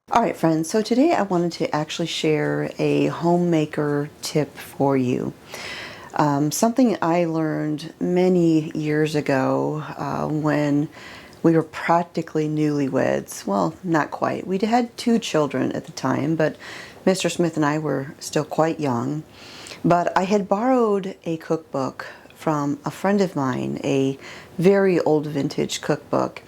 All right, friends, so today I wanted to actually share a homemaker tip for you. Something I learned many years ago when we were practically newlyweds. Well, not quite. We had 2 children at the time, but Mr. Smith and I were still quite young. But I had borrowed a cookbook from a friend of mine, a very old vintage cookbook.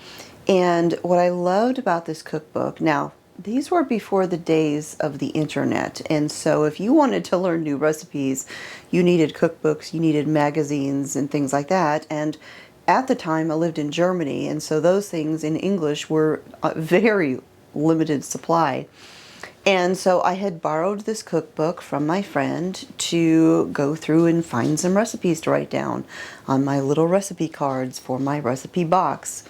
And what I loved about this cookbook, now, these were before the days of the internet, and so if you wanted to learn new recipes, you needed cookbooks, you needed magazines and things like that. And at the time I lived in Germany, and so those things in English were a very limited supply. And so I had borrowed this cookbook from my friend to go through and find some recipes to write down on my little recipe cards for my recipe box.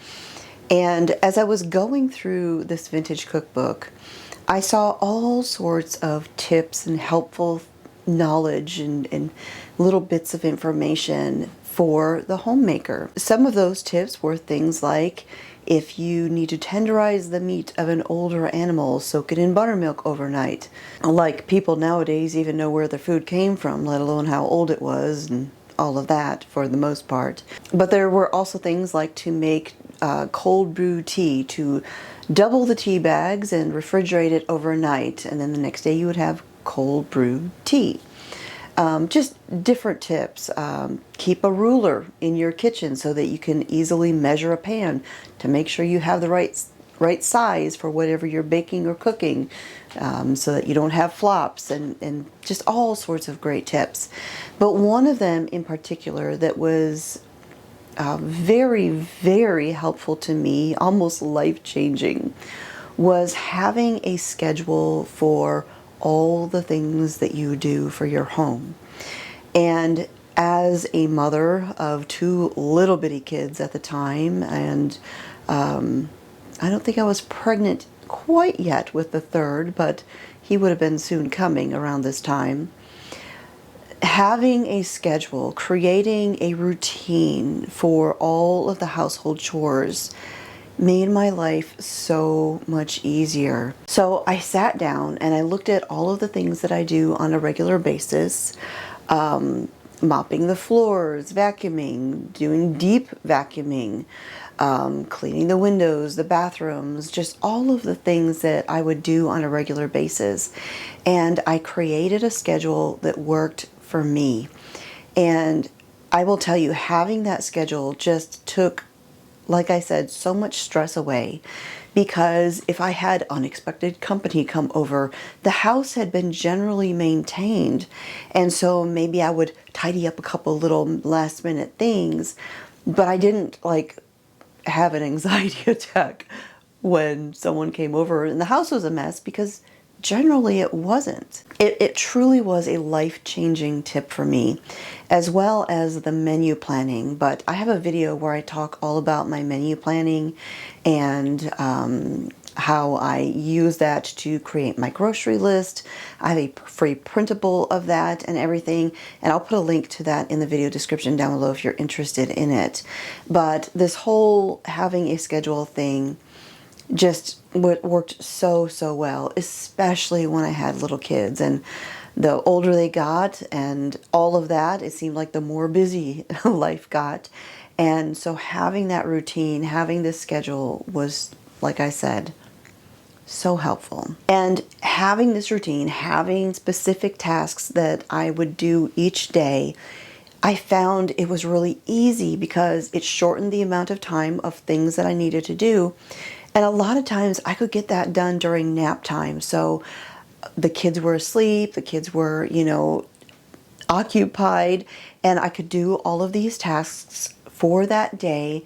And as I was going through this vintage cookbook, I saw all sorts of tips and helpful knowledge and little bits of information for the homemaker. Some of those tips were things like, if you need to tenderize the meat of an older animal, soak it in buttermilk overnight. Like, people nowadays even know where the food came from, let alone how old it was, and all of that for the most part. But there were also things like to make cold brew tea, to double the tea bags and refrigerate it overnight, and then the next day you would have cold brew tea. Just different tips. Keep a ruler in your kitchen so that you can easily measure a pan to make sure you have the right size for whatever you're baking or cooking, so that you don't have flops, and just all sorts of great tips. But one of them in particular that was very, very helpful to me, almost life-changing, was having a schedule for all the things that you do for your home. And as a mother of 2 little bitty kids at the time, and I don't think I was pregnant quite yet with the third, but he would have been soon coming around this time. Having a schedule, creating a routine for all of the household chores made my life so much easier. So I sat down and I looked at all of the things that I do on a regular basis. Mopping the floors, vacuuming, doing deep vacuuming, cleaning the windows, the bathrooms, just all of the things that I would do on a regular basis. And I created a schedule that worked for me. And I will tell you, having that schedule just took, like I said, so much stress away, because if I had unexpected company come over, the house had been generally maintained, and so maybe I would tidy up a couple little last minute things, but I didn't have an anxiety attack when someone came over and the house was a mess, because generally it wasn't. It truly was a life-changing tip for me, as well as the menu planning. But I have a video where I talk all about my menu planning and how I use that to create my grocery list. I have a free printable of that and everything, and I'll put a link to that in the video description down below if you're interested in it. But this whole having a schedule thing just worked so well, especially when I had little kids. And the older they got and all of that, it seemed like the more busy life got. And so having that routine, having this schedule was, like I said, so helpful. And having this routine, having specific tasks that I would do each day, I found it was really easy because it shortened the amount of time of things that I needed to do. And a lot of times I could get that done during nap time. So the kids were asleep, the kids were, occupied, and I could do all of these tasks for that day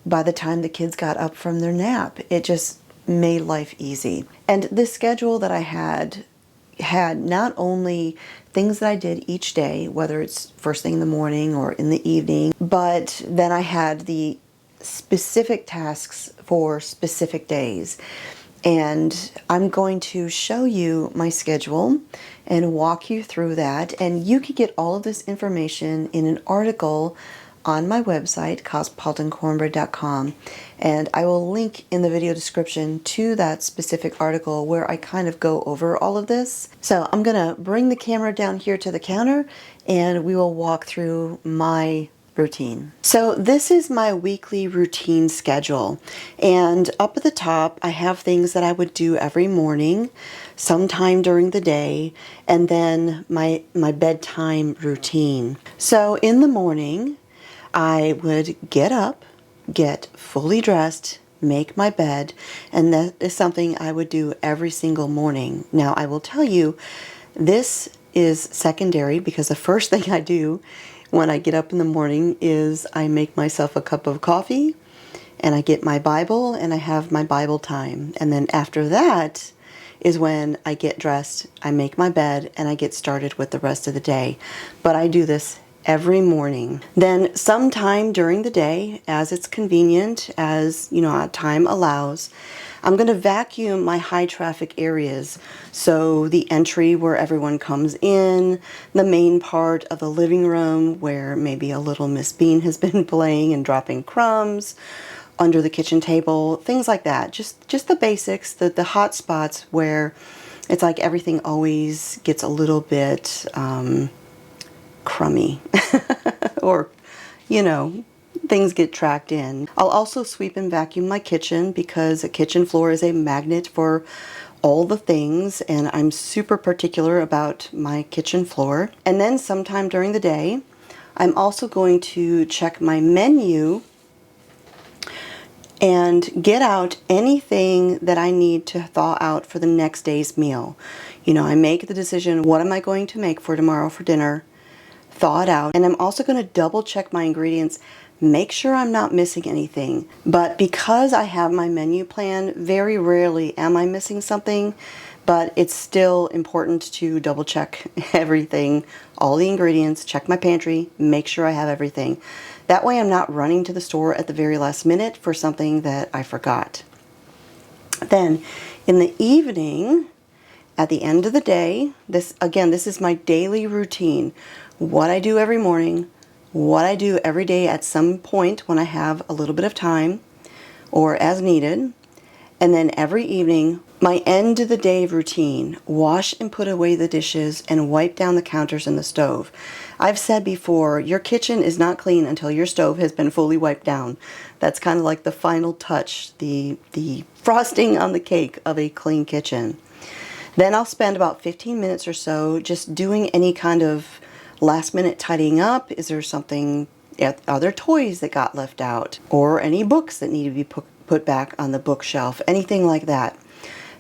by the time the kids got up from their nap. It just made life easy. And this schedule that I had not only things that I did each day, whether it's first thing in the morning or in the evening, but then I had the specific tasks for specific days. And I'm going to show you my schedule and walk you through that. And you can get all of this information in an article on my website, cosmopolitancornbread.com, and I will link in the video description to that specific article where I kind of go over all of this. So I'm gonna bring the camera down here to the counter and we will walk through my routine. So this is my weekly routine schedule, and up at the top I have things that I would do every morning, sometime during the day, and then my bedtime routine. So in the morning I would get up, get fully dressed, make my bed, and that is something I would do every single morning. Now I will tell you, this is secondary because the first thing I do when I get up in the morning is I make myself a cup of coffee and I get my Bible and I have my Bible time. And then after that is when I get dressed, I make my bed, and I get started with the rest of the day. But I do this every morning. Then sometime during the day, as it's convenient, as time allows, I'm going to vacuum my high traffic areas. So the entry where everyone comes in, the main part of the living room where maybe a little Miss Bean has been playing and dropping crumbs, under the kitchen table, things like that. Just the basics, the hot spots where it's like everything always gets a little bit crummy or things get tracked in. I'll also sweep and vacuum my kitchen because a kitchen floor is a magnet for all the things, and I'm super particular about my kitchen floor. And then sometime during the day, I'm also going to check my menu and get out anything that I need to thaw out for the next day's meal. I make the decision, what am I going to make for tomorrow for dinner? Thaw it out, and I'm also going to double check my ingredients, make sure I'm not missing anything. But because I have my menu plan, very rarely am I missing something, but it's still important to double check everything, all the ingredients, check my pantry, make sure I have everything. That way I'm not running to the store at the very last minute for something that I forgot. Then in the evening, at the end of the day, this is my daily routine. What I do every morning, what I do every day at some point when I have a little bit of time or as needed. And then every evening, my end of the day routine, wash and put away the dishes and wipe down the counters and the stove. I've said before, your kitchen is not clean until your stove has been fully wiped down. That's kind of like the final touch, the frosting on the cake of a clean kitchen. Then I'll spend about 15 minutes or so just doing any kind of last minute tidying up. Is there something, are there toys that got left out? Or any books that need to be put back on the bookshelf? Anything like that.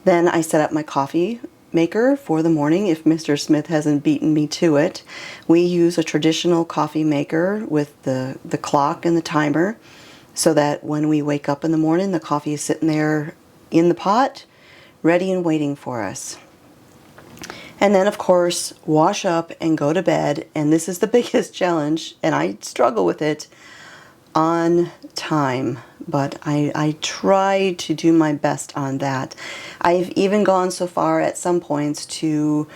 Then I set up my coffee maker for the morning if Mr. Smith hasn't beaten me to it. We use a traditional coffee maker with the clock and the timer so that when we wake up in the morning, the coffee is sitting there in the pot, ready and waiting for us. And then, of course, wash up and go to bed. And this is the biggest challenge, and I struggle with it, on time. But I try to do my best on that. I've even gone so far at some points to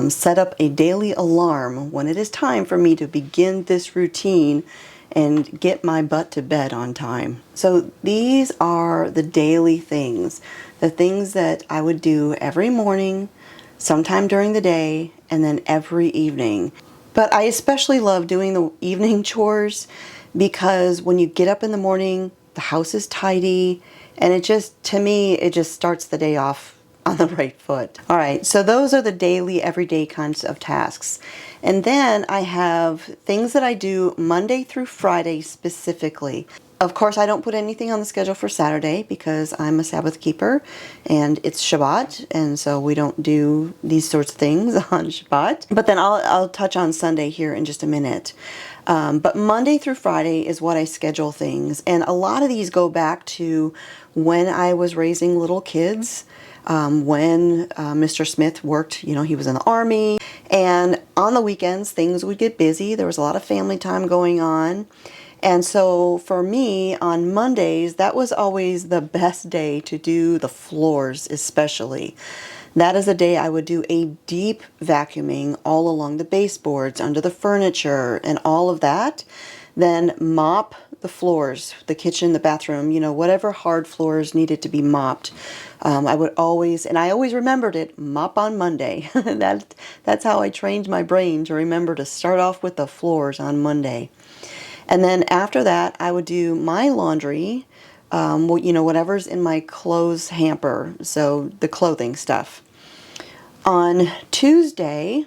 set up a daily alarm when it is time for me to begin this routine and get my butt to bed on time. So these are the daily things, the things that I would do every morning, sometime during the day, and then every evening. But I especially love doing the evening chores because when you get up in the morning, the house is tidy, and to me, it just starts the day off on the right foot. All right, so those are the daily, everyday kinds of tasks. And then I have things that I do Monday through Friday specifically. Of course, I don't put anything on the schedule for Saturday because I'm a Sabbath keeper and it's Shabbat, and so we don't do these sorts of things on Shabbat. But then I'll touch on Sunday here in just a minute. But Monday through Friday is what I schedule things. And a lot of these go back to when I was raising little kids, when Mr. Smith worked, he was in the Army. And on the weekends, things would get busy. There was a lot of family time going on. And so for me, on Mondays, that was always the best day to do the floors especially. That is a day I would do a deep vacuuming all along the baseboards, under the furniture, and all of that. Then mop the floors, the kitchen, the bathroom, whatever hard floors needed to be mopped. I would always, and I always remembered it, mop on Monday. That's how I trained my brain to remember to start off with the floors on Monday. And then after that, I would do my laundry, whatever's in my clothes hamper, so the clothing stuff. On Tuesday,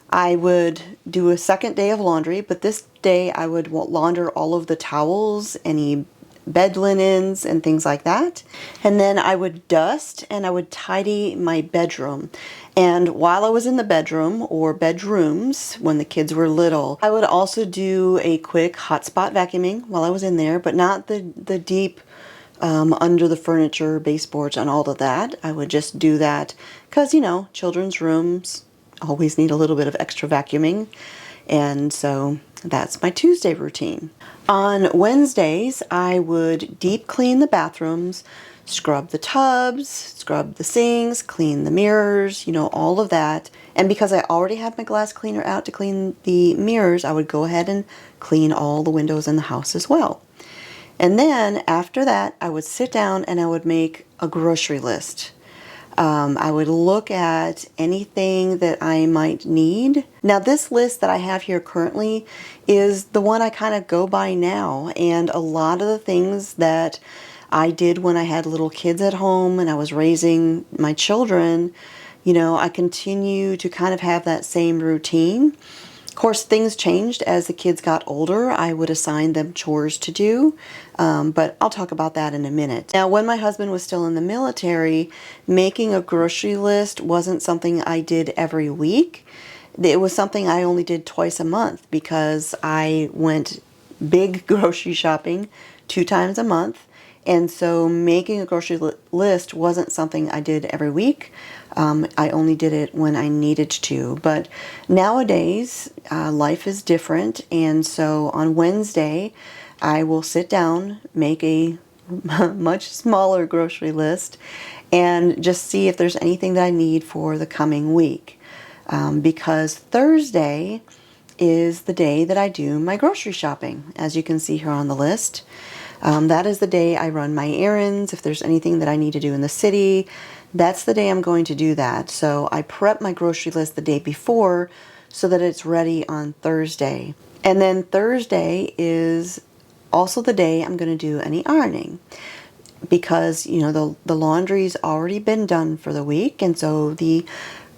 I would do a second day of laundry, but this day I would launder all of the towels, any bed linens and things like that. And then I would dust and I would tidy my bedroom. And while I was in the bedroom or bedrooms when the kids were little, I would also do a quick hot spot vacuuming while I was in there, but not the deep under the furniture, baseboards and all of that. I would just do that because, children's rooms always need a little bit of extra vacuuming. And so that's my Tuesday routine. On Wednesdays, I would deep clean the bathrooms, scrub the tubs, scrub the sinks, clean the mirrors, all of that. And because I already had my glass cleaner out to clean the mirrors, I would go ahead and clean all the windows in the house as well. And then after that, I would sit down and I would make a grocery list. I would look at anything that I might need. Now this list that I have here currently is the one I kind of go by now, and a lot of the things that I did when I had little kids at home and I was raising my children, I continue to kind of have that same routine. Of course, things changed as the kids got older. I would assign them chores to do, but I'll talk about that in a minute. Now, when my husband was still in the military, making a grocery list wasn't something I did every week. It was something I only did twice a month because I went big grocery shopping 2 times a month. And so making a grocery list wasn't something I did every week. I only did it when I needed to. But nowadays, life is different. And so on Wednesday, I will sit down, make a much smaller grocery list, and just see if there's anything that I need for the coming week. Because Thursday is the day that I do my grocery shopping, as you can see here on the list. That is the day I run my errands. If there's anything that I need to do in the city, that's the day I'm going to do that. So I prep my grocery list the day before so that it's ready on Thursday. And then Thursday is also the day I'm going to do any ironing because, the laundry's already been done for the week. And so the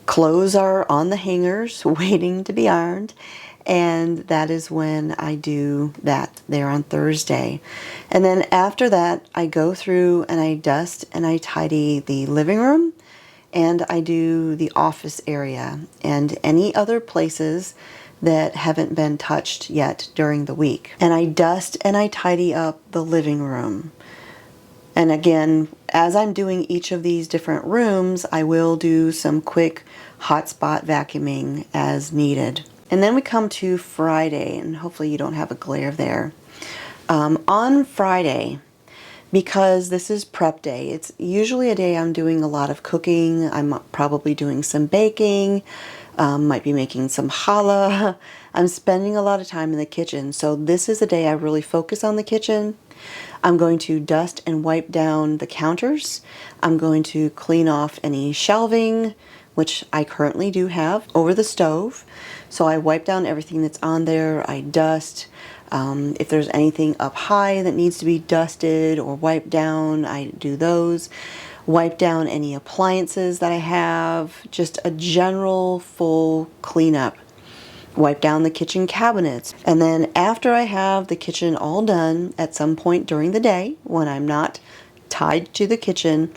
clothes are on the hangers waiting to be ironed. And that is when I do that there on Thursday. And then after that, I go through and I dust and I tidy the living room and I do the office area and any other places that haven't been touched yet during the week. And I dust and I tidy up the living room. And again, as I'm doing each of these different rooms, I will do some quick hotspot vacuuming as needed. And then we come to Friday, and hopefully you don't have a glare there. On Friday, because this is prep day, it's usually a day I'm doing a lot of cooking. I'm probably doing some baking, might be making some challah. I'm spending a lot of time in the kitchen. So this is a day I really focus on the kitchen. I'm going to dust and wipe down the counters. I'm going to clean off any shelving, which I currently do have, over the stove. So I wipe down everything that's on there. I dust. If there's anything up high that needs to be dusted or wiped down, I do those. Wipe down any appliances that I have. Just a general full cleanup. Wipe down the kitchen cabinets. And then after I have the kitchen all done at some point during the day, when I'm not tied to the kitchen,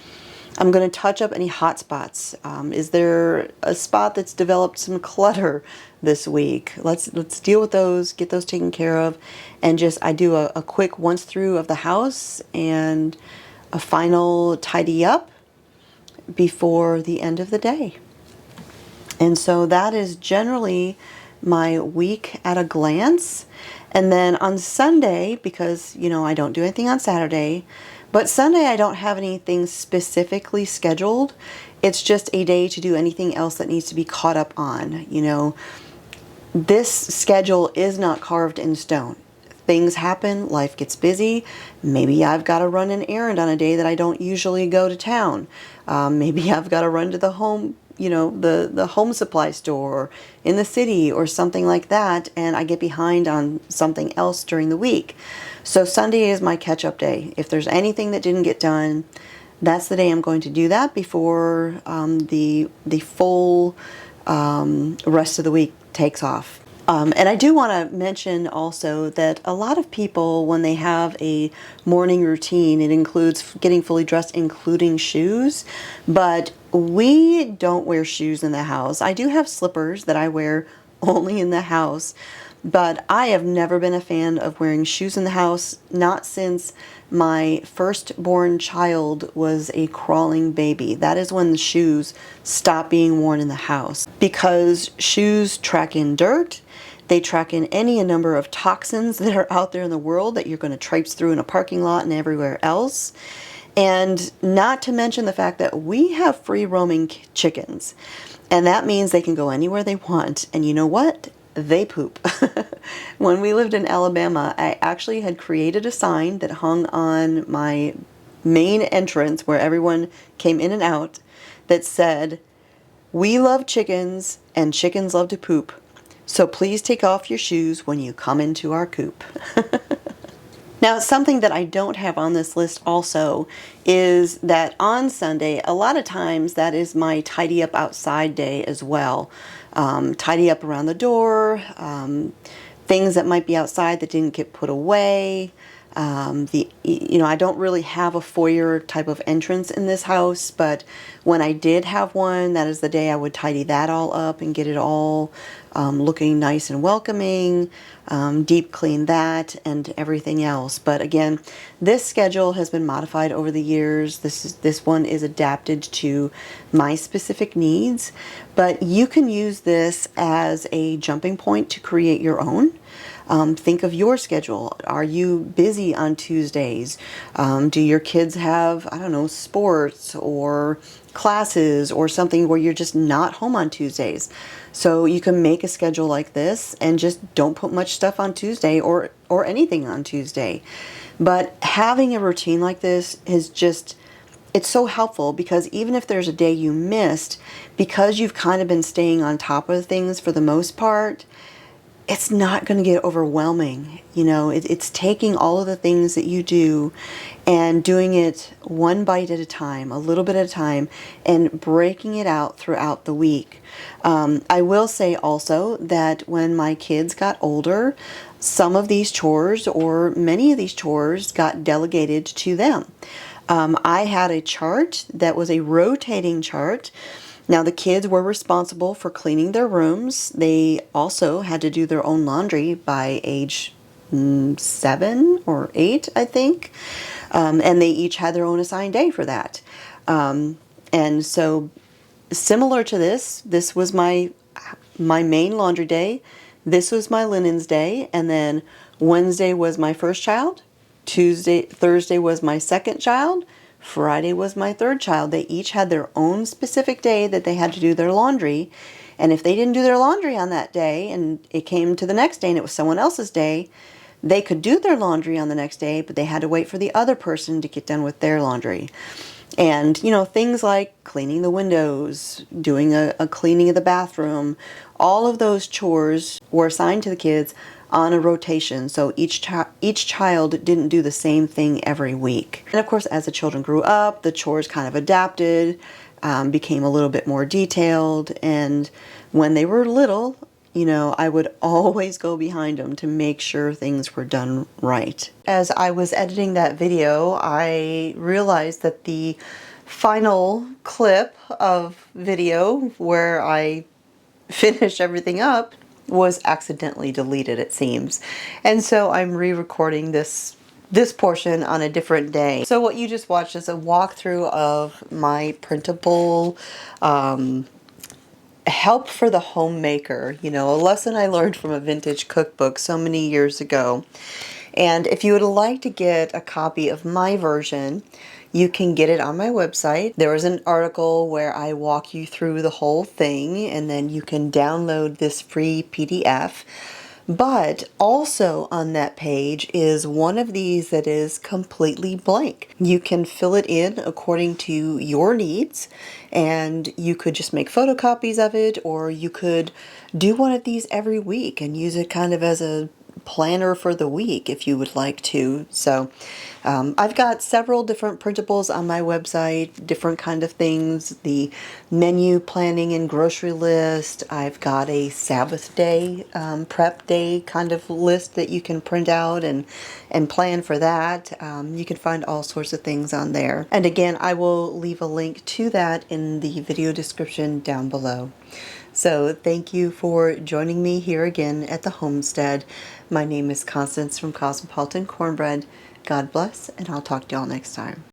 I'm going to touch up any hot spots. Is there a spot that's developed some clutter this week? Let's deal with those, get those taken care of, and I do a quick once through of the house and a final tidy up before the end of the day. And so that is generally my week at a glance. And then on Sunday, because I don't do anything on Saturday, but Sunday I don't have anything specifically scheduled. It's just a day to do anything else that needs to be caught up on. This schedule is not carved in stone. things happen, life gets busy. Maybe I've got to run an errand on a day that I don't usually go to town. Maybe I've got to run to the home, the home supply store in the city or something like that, and I get behind on something else during the week. So Sunday is my catch-up day. If there's anything that didn't get done, that's the day I'm going to do that before the full rest of the week takes off. And I do want to mention also that a lot of people, when they have a morning routine, it includes getting fully dressed, including shoes, but we don't wear shoes in the house. I do have slippers that I wear only in the house, but I have never been a fan of wearing shoes in the house, not since my firstborn child was a crawling baby. That is when the shoes stopped being worn in the house, because shoes track in dirt. They track in any number of toxins that are out there in the world that you're going to traipse through in a parking lot and everywhere else. And not to mention the fact that we have free roaming chickens. And that means they can go anywhere they want. And you know what? They poop. When we lived in Alabama, I actually had created a sign that hung on my main entrance where everyone came in and out that said, "We love chickens and chickens love to poop. So please take off your shoes when you come into our coop." Now, something that I don't have on this list also is that on Sunday, a lot of times that is my tidy up outside day as well. Tidy up around the door, things that might be outside that didn't get put away. I don't really have a foyer type of entrance in this house, but when I did have one, that is the day I would tidy that all up and get it all looking nice and welcoming, deep clean that and everything else. But again, this schedule has been modified over the years. This one is adapted to my specific needs, but you can use this as a jumping point to create your own. Think of your schedule. Are you busy on Tuesdays? Do your kids have, I don't know, sports or classes or something where you're just not home on Tuesdays? So you can make a schedule like this and just don't put much stuff on Tuesday or anything on Tuesday. But having a routine like this is just, it's so helpful, because even if there's a day you missed, because you've kind of been staying on top of things for the most part, it's not going to get overwhelming. It's taking all of the things that you do and doing it one bite at a time, a little bit at a time, and breaking it out throughout the week. I will say also that when my kids got older, some of these chores, or many of these chores, got delegated to them. I had a chart that was a rotating chart. Now, the kids were responsible for cleaning their rooms. They also had to do their own laundry by age 7 or 8, I think. And they each had their own assigned day for that. And so similar to this was my main laundry day. This was my linens day. And then Wednesday was my first child. Thursday was my second child. Friday was my third child. They each had their own specific day that they had to do their laundry. And if they didn't do their laundry on that day and it came to the next day and it was someone else's day, they could do their laundry on the next day, but they had to wait for the other person to get done with their laundry. And, things like cleaning the windows, doing a cleaning of the bathroom, all of those chores were assigned to the kids on a rotation, so each child didn't do the same thing every week. And of course, as the children grew up, the chores kind of adapted, became a little bit more detailed, and when they were little, I would always go behind them to make sure things were done right. As I was editing that video, I realized that the final clip of video where I finish everything up was accidentally deleted, it seems. And so I'm re-recording this portion on a different day. So what you just watched is a walkthrough of my printable help for the homemaker, a lesson I learned from a vintage cookbook so many years ago. And if you would like to get a copy of my version, you can get it on my website. There is an article where I walk you through the whole thing, and then you can download this free PDF. But also on that page is one of these that is completely blank. You can fill it in according to your needs, and you could just make photocopies of it, or you could do one of these every week and use it kind of as a planner for the week if you would like to. So I've got several different printables on my website, different kind of things, the menu planning and grocery list. I've got a Sabbath day, prep day kind of list that you can print out and plan for that. You can find all sorts of things on there. And again, I will leave a link to that in the video description down below. So thank you for joining me here again at the homestead. My name is Constance from Cosmopolitan Cornbread. God bless, and I'll talk to y'all next time.